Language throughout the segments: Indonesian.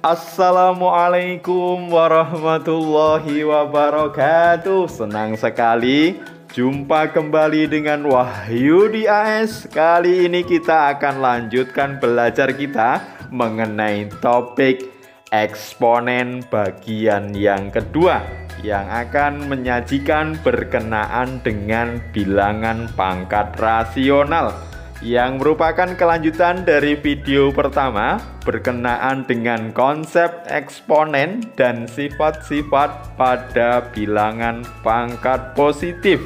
Assalamualaikum warahmatullahi wabarakatuh. Senang sekali jumpa kembali dengan Wahyu di AS. Kali ini kita akan lanjutkan belajar kita mengenai topik eksponen bagian yang kedua, yang akan menyajikan berkenaan dengan bilangan pangkat rasional, yang merupakan kelanjutan dari video pertama berkenaan dengan konsep eksponen dan sifat-sifat pada bilangan pangkat positif.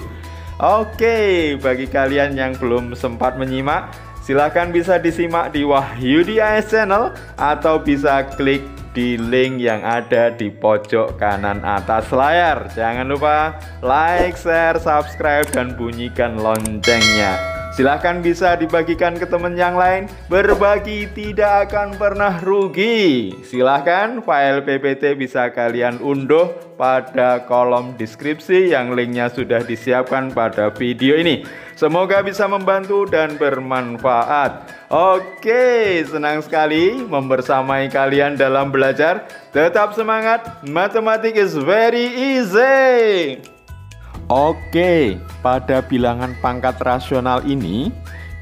Oke, bagi kalian yang belum sempat menyimak, silahkan bisa disimak di Wahyu di AS Channel atau bisa klik di link yang ada di pojok kanan atas layar. Jangan lupa like, share, subscribe, dan bunyikan loncengnya. Silahkan bisa dibagikan ke teman yang lain. Berbagi tidak akan pernah rugi. Silahkan file PPT bisa kalian unduh pada kolom deskripsi yang linknya sudah disiapkan pada video ini. Semoga bisa membantu dan bermanfaat. Oke, senang sekali membersamai kalian dalam belajar. Tetap semangat, matematik is very easy. Oke, pada bilangan pangkat rasional ini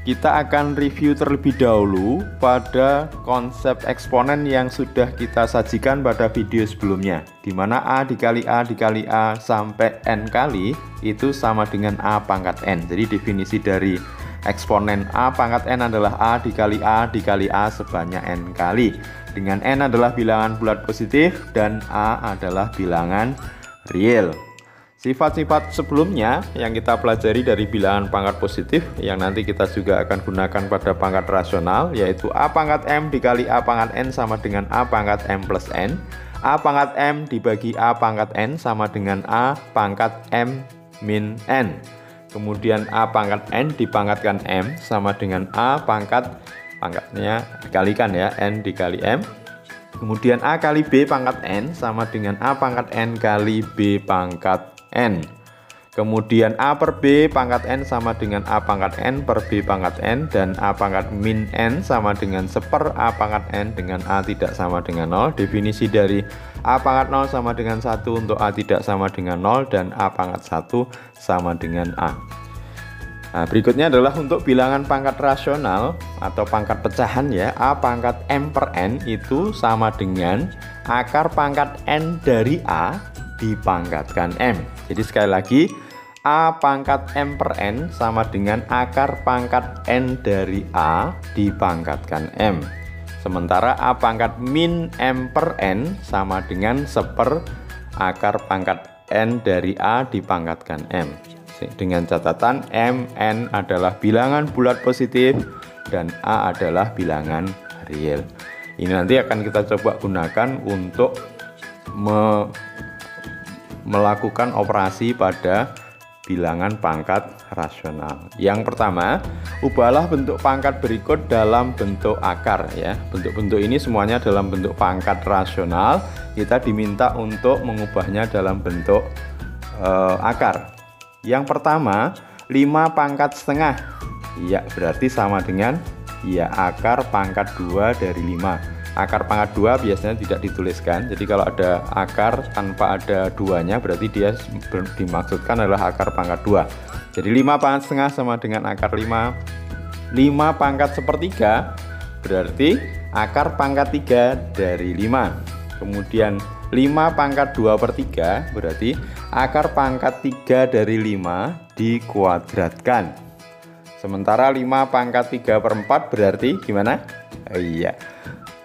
kita akan review terlebih dahulu pada konsep eksponen yang sudah kita sajikan pada video sebelumnya, di mana A dikali A dikali A sampai N kali itu sama dengan A pangkat N. Jadi definisi dari eksponen A pangkat N adalah A dikali A dikali A sebanyak N kali, dengan N adalah bilangan bulat positif dan A adalah bilangan real. Sifat-sifat sebelumnya yang kita pelajari dari bilangan pangkat positif yang nanti kita juga akan gunakan pada pangkat rasional, yaitu A pangkat M dikali A pangkat N sama dengan A pangkat M plus N. A pangkat M dibagi A pangkat N sama dengan A pangkat M min N. Kemudian A pangkat N dipangkatkan M sama dengan A pangkatnya dikalikan ya, N dikali M. Kemudian A kali B pangkat N sama dengan A pangkat N kali B pangkat N. Kemudian A per B pangkat N sama dengan A pangkat N per B pangkat N, dan A pangkat min N sama dengan seper A pangkat N dengan A tidak sama dengan 0. Definisi dari A pangkat 0 sama dengan 1 untuk A tidak sama dengan 0, dan A pangkat 1 sama dengan A. Nah, berikutnya adalah untuk bilangan pangkat rasional atau pangkat pecahan ya. A pangkat M per N itu sama dengan akar pangkat N dari A dipangkatkan M. Jadi sekali lagi, A pangkat M per N sama dengan akar pangkat N dari A dipangkatkan M. Sementara A pangkat min M per N sama dengan seper akar pangkat N dari A dipangkatkan M. Dengan catatan M, N adalah bilangan bulat positif dan A adalah bilangan real. Ini nanti akan kita coba gunakan untuk melakukan operasi pada bilangan pangkat rasional. Yang pertama, ubahlah bentuk pangkat berikut dalam bentuk akar ya. Bentuk-bentuk ini semuanya dalam bentuk pangkat rasional. Kita diminta untuk mengubahnya dalam bentuk akar. Yang pertama, 5 pangkat setengah. Ya, berarti sama dengan ya akar pangkat 2 dari 5. Akar pangkat 2 biasanya tidak dituliskan. Jadi kalau ada akar tanpa ada duanya, berarti dia dimaksudkan adalah akar pangkat 2. Jadi 5 pangkat setengah sama dengan akar 5. 5 pangkat sepertiga berarti akar pangkat 3 dari 5. Kemudian 5 pangkat 2 per 3 berarti akar pangkat 3 dari 5 dikuadratkan. Sementara 5 pangkat 3 per 4 berarti gimana? Iya,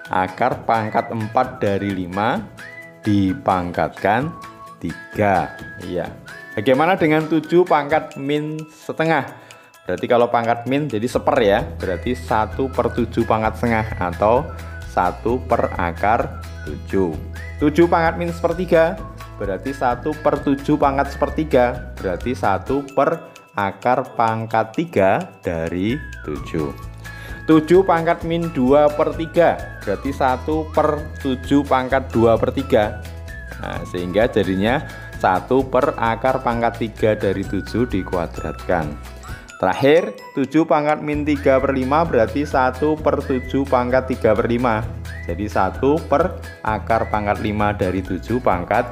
akar pangkat 4 dari 5 dipangkatkan 3. Iya. Bagaimana dengan 7 pangkat min setengah? Berarti kalau pangkat min jadi seper ya, berarti 1 per 7 pangkat setengah atau 1 per akar 7. 7 pangkat min sepertiga berarti 1 per 7 pangkat sepertiga, berarti 1 per akar pangkat 3 dari 7. 7 pangkat min 2 per 3 berarti 1 per 7 pangkat 2 per 3. Nah, sehingga jadinya 1 per akar pangkat 3 dari 7 dikuadratkan. Terakhir, 7 pangkat min 3 per 5 berarti 1 per 7 pangkat 3 per 5. Jadi 1 per akar pangkat 5 dari 7 pangkat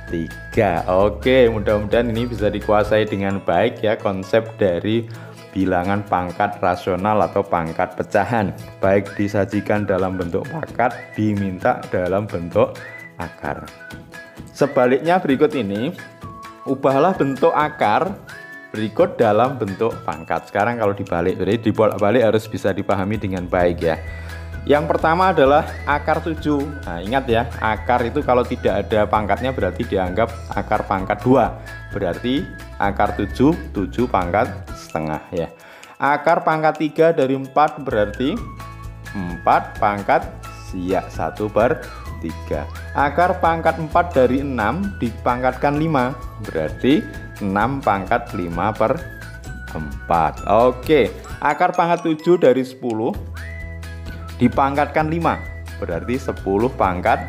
3. Oke, mudah-mudahan ini bisa dikuasai dengan baik ya konsep dari bilangan pangkat rasional atau pangkat pecahan. Baik disajikan dalam bentuk pangkat, diminta dalam bentuk akar. Sebaliknya berikut ini, ubahlah bentuk akar berikut dalam bentuk pangkat. Sekarang kalau dibalik, jadi dibolak-balik harus bisa dipahami dengan baik ya. Yang pertama adalah akar 7. Nah, ingat ya, akar itu kalau tidak ada pangkatnya berarti dianggap akar pangkat 2. Berarti akar 7, 7 pangkat setengah ya. Akar pangkat 3 dari 4 berarti 4 pangkat 1/3. Akar pangkat 4 dari 6 dipangkatkan 5 berarti 6 pangkat 5/4. Oke, akar pangkat 7 dari 10 dipangkatkan 5 berarti 10 pangkat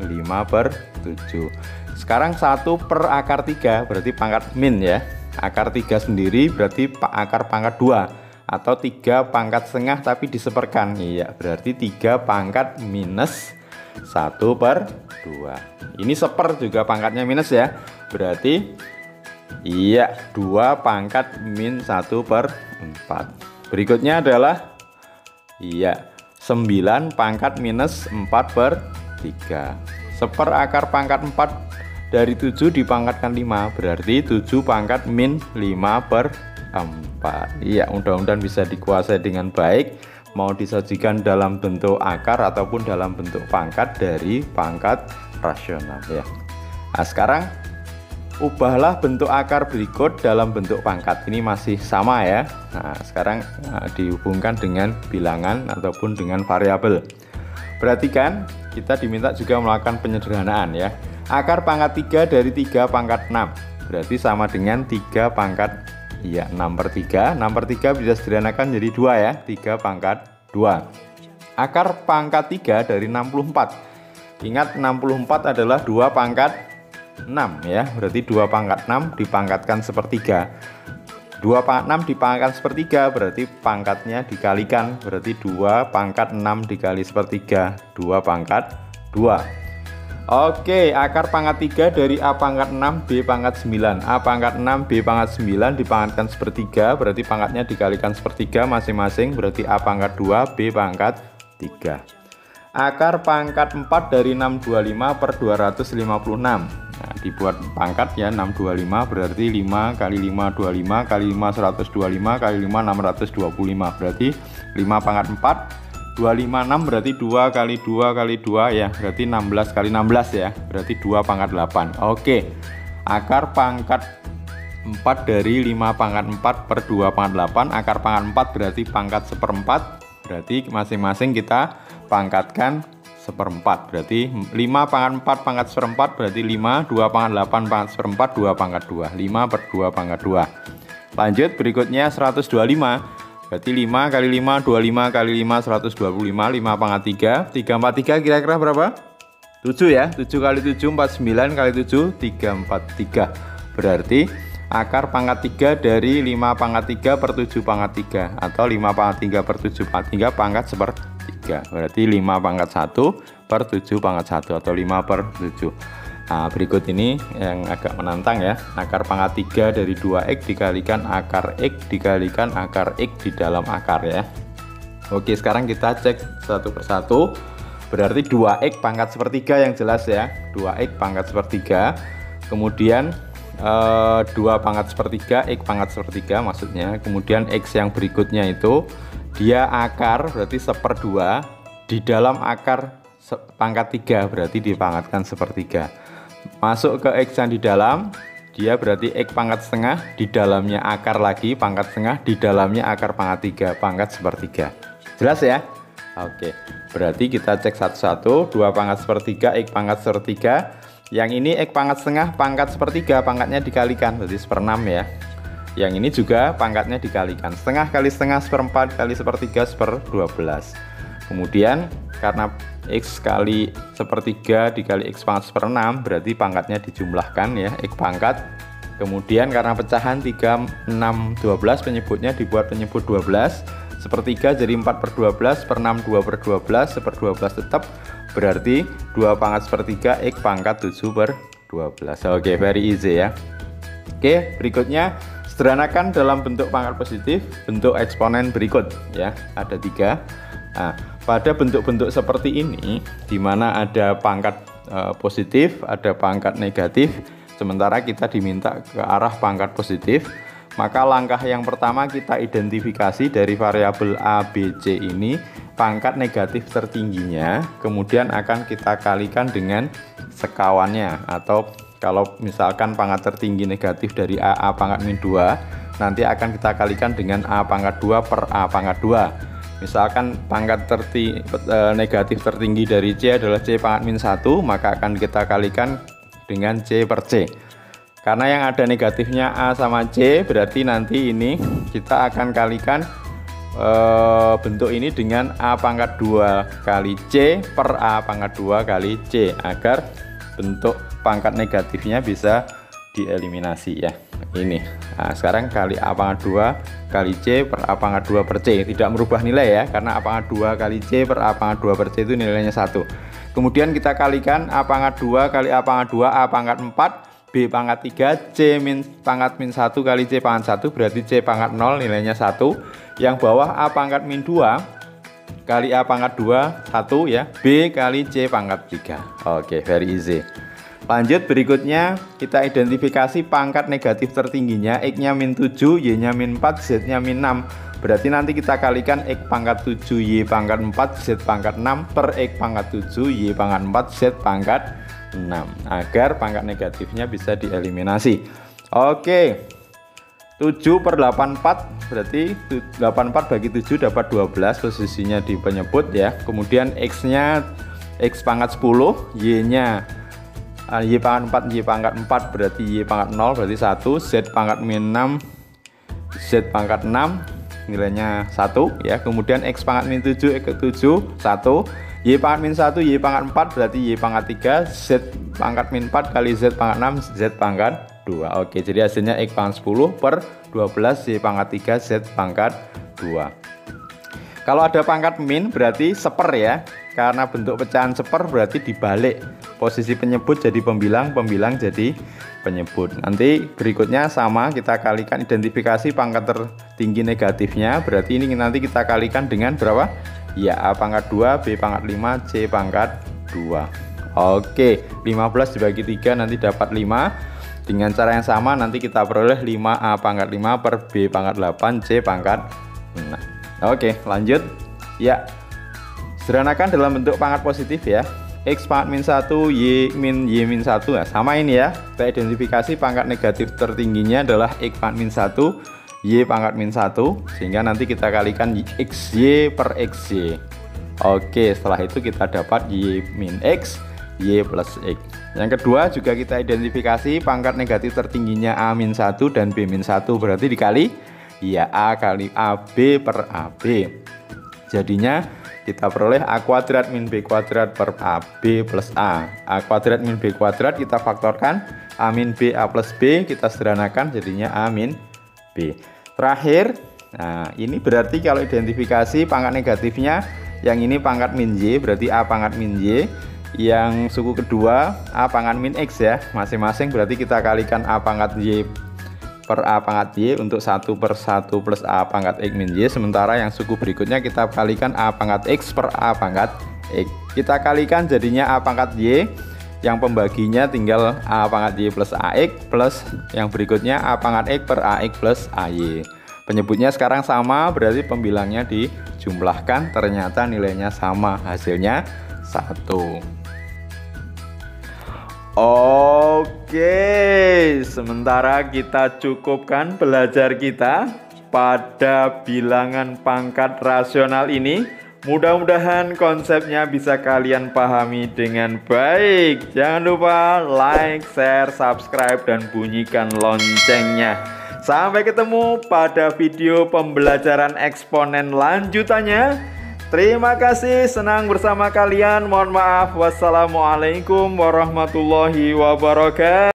5/7. Sekarang 1 per akar 3 berarti pangkat min ya. Akar 3 sendiri berarti akar pangkat 2 atau 3 pangkat setengah tapi diseperkan. Iya, berarti 3 pangkat minus 1/2. Ini seper juga pangkatnya minus ya. Berarti iya 2 pangkat min 1/4. Berikutnya adalah iya 9 pangkat minus 4/3. Seper akar pangkat 4 dari 7 dipangkatkan 5 berarti 7 pangkat min 5/4. Iya, mudah-mudahan bisa dikuasai dengan baik, mau disajikan dalam bentuk akar ataupun dalam bentuk pangkat dari pangkat rasional ya. Nah, sekarang ubahlah bentuk akar berikut dalam bentuk pangkat. Ini masih sama ya. Nah, sekarang dihubungkan dengan bilangan ataupun dengan variabel. Perhatikan, kita diminta juga melakukan penyederhanaan ya. Akar pangkat 3 dari 3 pangkat 6 berarti sama dengan 3 pangkat 6/3. 6/3 bisa sederhanakan jadi 2 ya. 3 pangkat 2. Akar pangkat 3 dari 64. Ingat 64 adalah 2 pangkat 6 ya, berarti 2 pangkat 6 dipangkatkan 1/3. 2 pangkat 6 dipangkatkan 1/3 berarti pangkatnya dikalikan, berarti 2 pangkat 6 dikali 1/3, 2 pangkat 2. Oke, akar pangkat 3 dari A pangkat 6 B pangkat 9. A pangkat 6 B pangkat 9 dipangkatkan 1/3 berarti pangkatnya dikalikan 1/3 masing-masing, berarti A pangkat 2 B pangkat 3. Akar pangkat 4 dari 625/256. Nah, dibuat pangkat ya, 625 berarti 5 kali 5 25 kali 5 125 kali 5 625 berarti 5 pangkat 4 256 berarti 2 kali 2 kali 2 ya, berarti 16 kali 16 ya, berarti 2 pangkat 8. Oke, akar pangkat 4 dari 5 pangkat 4 per 2 pangkat 8. Akar pangkat 4 berarti pangkat 1/4, berarti masing-masing kita pangkatkan 1/4, berarti 5 pangkat 4 pangkat 1/4 berarti 5, 2 pangkat 8 pangkat 1/4, 2 pangkat 2, 5 per 2 pangkat 2. Lanjut berikutnya 125, berarti 5 kali 5 25 kali 5 125, 5 pangkat 3, 343 kira-kira berapa? 7 ya, 7 kali 7 49 kali 7 343. Berarti akar pangkat 3 dari 5 pangkat 3 per 7 pangkat 3 atau 5 pangkat 3 per 7 pangkat 3 pangkat 1/3. Berarti 5 pangkat 1 per 7 pangkat 1 atau 5/7. Nah, berikut ini yang agak menantang ya. Akar pangkat 3 dari 2x dikalikan akar x dikalikan akar x di dalam akar ya. Oke, sekarang kita cek satu persatu. Berarti 2x pangkat 1/3 yang jelas ya. 2x pangkat 1/3. Kemudian 2 pangkat 1/3, x pangkat 1/3 maksudnya. Kemudian x yang berikutnya itu dia akar berarti 1/2 di dalam akar pangkat 3 berarti dipangkatkan 1/3. Masuk ke x yang di dalam, dia berarti x pangkat setengah, di dalamnya akar lagi pangkat setengah, di dalamnya akar pangkat 3 pangkat 1/3. Jelas ya? Oke, berarti kita cek satu-satu. 2 pangkat 1/3, x pangkat 1/3. Yang ini x pangkat setengah pangkat 1/3, pangkatnya dikalikan berarti 1/6 ya. Yang ini juga pangkatnya dikalikan, setengah kali setengah 1/4 kali 1/3 1/12. Kemudian karena x kali 1/3 dikali x pangkat 1/6 berarti pangkatnya dijumlahkan ya, x pangkat. Kemudian karena pecahan 3, 6, 12 penyebutnya dibuat penyebut 12. sepertiga jadi 4/12 per 6 2/12 1/12 tetap, berarti 2 pangkat sepertiga X pangkat 7/12. Oke, very easy ya. Oke, berikutnya sederhanakan dalam bentuk pangkat positif bentuk eksponen berikut ya, ada 3. Nah, pada bentuk-bentuk seperti ini di mana ada pangkat positif, ada pangkat negatif, sementara kita diminta ke arah pangkat positif, maka langkah yang pertama kita identifikasi dari variabel A, B, C ini pangkat negatif tertingginya, kemudian akan kita kalikan dengan sekawannya, atau kalau misalkan pangkat tertinggi negatif dari A pangkat min 2, nanti akan kita kalikan dengan A pangkat 2 per A pangkat 2. Misalkan pangkat negatif tertinggi dari C adalah C pangkat min 1, maka akan kita kalikan dengan C per C. Karena yang ada negatifnya A sama C, berarti nanti ini kita akan kalikan bentuk ini dengan A pangkat 2 kali C per A pangkat 2 kali C, agar bentuk pangkat negatifnya bisa dieliminasi ya. Ini nah, sekarang kali A pangkat 2 kali C per A pangkat 2 per C, tidak merubah nilai ya, karena A pangkat 2 kali C per A pangkat 2 per C itu nilainya 1. Kemudian kita kalikan A pangkat 2 kali A pangkat 2 A pangkat 4 B pangkat 3 C pangkat min 1 kali C pangkat 1, berarti C pangkat 0 nilainya 1. Yang bawah A pangkat min 2 kali A pangkat 2 1 ya, B kali C pangkat 3. Oke, very easy. Lanjut, berikutnya kita identifikasi pangkat negatif tertingginya, X-nya min 7, Y-nya min 4, Z-nya min 6. Berarti nanti kita kalikan X pangkat 7, Y pangkat 4, Z pangkat 6 per X pangkat 7, Y pangkat 4, Z pangkat 6, agar pangkat negatifnya bisa dieliminasi. Oke, 7/84, berarti 84 bagi 7 dapat 12, posisinya di penyebut ya. Kemudian X-nya X pangkat 10, Y-nya Y pangkat 4, Y pangkat 4, berarti Y pangkat 0, berarti 1. Z pangkat min 6, Z pangkat 6, nilainya 1 ya. Kemudian X pangkat min 7, X ke 7, 1. Y pangkat min 1, Y pangkat 4, berarti Y pangkat 3. Z pangkat min 4 kali Z pangkat 6, Z pangkat 2. Oke, jadi hasilnya X pangkat 10 per 12, Y pangkat 3, Z pangkat 2. Kalau ada pangkat min berarti seper ya, karena bentuk pecahan seper berarti dibalik, posisi penyebut jadi pembilang, pembilang jadi penyebut. Nanti berikutnya sama, kita kalikan identifikasi pangkat tertinggi negatifnya, berarti ini nanti kita kalikan dengan berapa? Ya, A pangkat 2, B pangkat 5, C pangkat 2. Oke, 15 dibagi 3 nanti dapat 5. Dengan cara yang sama nanti kita peroleh 5 A pangkat 5 per B pangkat 8 C pangkat 6. Oke, lanjut ya. Sederhanakan dalam bentuk pangkat positif ya. X pangkat min 1, Y min 1 ya. Sama ini ya. Kita identifikasi pangkat negatif tertingginya adalah X pangkat min 1, Y pangkat min 1, sehingga nanti kita kalikan XY per XY. Oke, setelah itu kita dapat Y min X, Y plus X. Yang kedua juga kita identifikasi pangkat negatif tertingginya A min 1 dan B min 1, berarti dikali ya A kali AB per AB. Jadinya kita peroleh A kuadrat min B kuadrat per AB plus A. A kuadrat min B kuadrat kita faktorkan, A min B A plus B kita sederhanakan, jadinya A min B. Terakhir, nah ini berarti kalau identifikasi pangkat negatifnya, yang ini pangkat min Y, berarti A pangkat min Y. Yang suku kedua A pangkat min X ya, masing-masing berarti kita kalikan A pangkat Y per A pangkat Y untuk 1 per 1 plus A pangkat X min Y. Sementara yang suku berikutnya kita kalikan A pangkat X per A pangkat X. Kita kalikan jadinya A pangkat Y, yang pembaginya tinggal A pangkat Y plus AX, plus yang berikutnya A pangkat X per AX plus AY. Penyebutnya sekarang sama, berarti pembilangnya dijumlahkan, ternyata nilainya sama, hasilnya 1. Oke, sementara kita cukupkan belajar kita pada bilangan pangkat rasional ini. Mudah-mudahan konsepnya bisa kalian pahami dengan baik. Jangan lupa like, share, subscribe, dan bunyikan loncengnya. Sampai ketemu pada video pembelajaran eksponen lanjutannya. Terima kasih, senang bersama kalian. Mohon maaf. Wassalamualaikum warahmatullahi wabarakatuh.